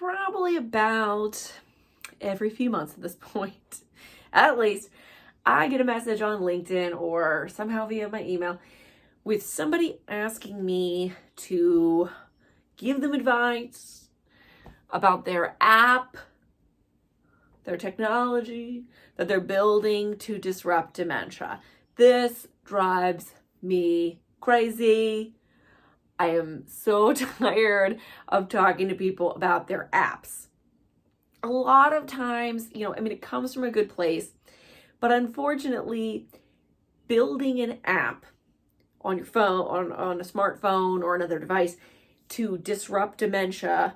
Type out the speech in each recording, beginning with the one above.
probably about every few months at this point, at least, I get a message on LinkedIn or somehow via my email with somebody asking me to give them advice about their app, their technology that they're building to disrupt dementia. This drives me crazy. I am so tired of talking to people about their apps. A lot of times, it comes from a good place, but unfortunately, building an app on your phone, on a smartphone or another device to disrupt dementia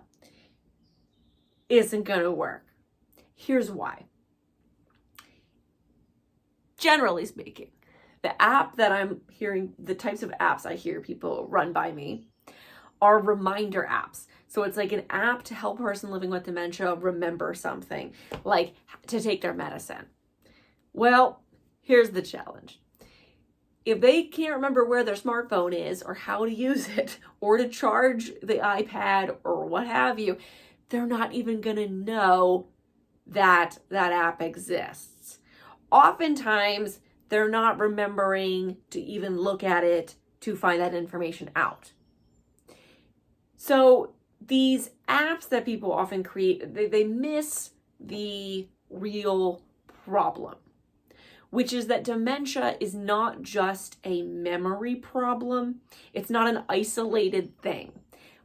isn't going to work. Here's why. Generally speaking, the types of apps I hear people run by me are reminder apps. So it's like an app to help a person living with dementia remember something, like to take their medicine. Well, here's the challenge. If they can't remember where their smartphone is or how to use it or to charge the iPad or what have you, they're not even going to know that that app exists. Oftentimes, they're not remembering to even look at it to find that information out. So these apps that people often create, they miss the real problem, which is that dementia is not just a memory problem. It's not an isolated thing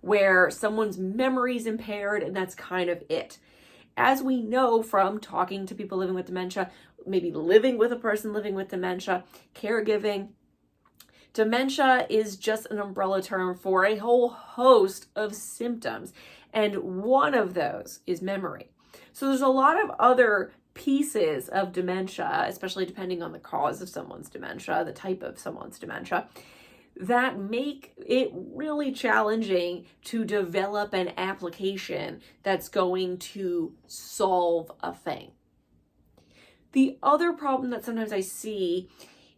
where someone's memory is impaired and that's kind of it. As we know from talking to people living with dementia, maybe living with a person living with dementia, caregiving, dementia is just an umbrella term for a whole host of symptoms. And one of those is memory. So there's a lot of other pieces of dementia, especially depending on the cause of someone's dementia, the type of someone's dementia, that make it really challenging to develop an application that's going to solve a thing. The other problem that sometimes I see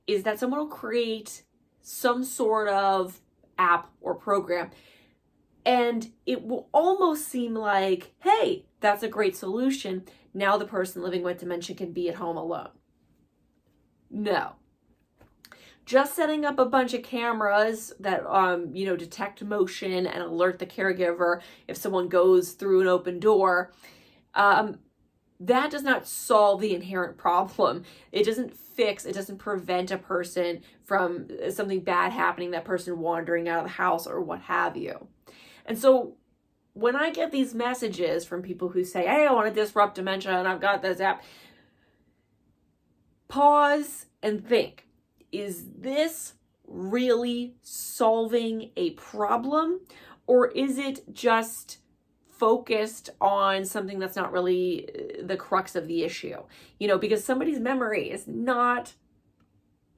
is that someone will create some sort of app or program, and it will almost seem like, hey, that's a great solution. Now the person living with dementia can be at home alone. No. Just setting up a bunch of cameras that, detect motion and alert the caregiver if someone goes through an open door, that does not solve the inherent problem. It doesn't prevent a person from something bad happening, that person wandering out of the house or what have you. And so when I get these messages from people who say, hey, I want to disrupt dementia and I've got this app, pause and think, is this really solving a problem, or is it just focused on something that's not really the crux of the issue? Because somebody's memory is not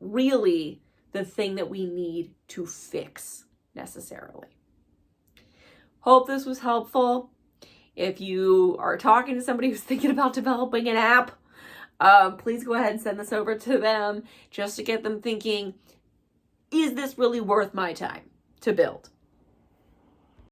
really the thing that we need to fix necessarily. Hope this was helpful. If you are talking to somebody who's thinking about developing an app, please go ahead and send this over to them just to get them thinking, is this really worth my time to build?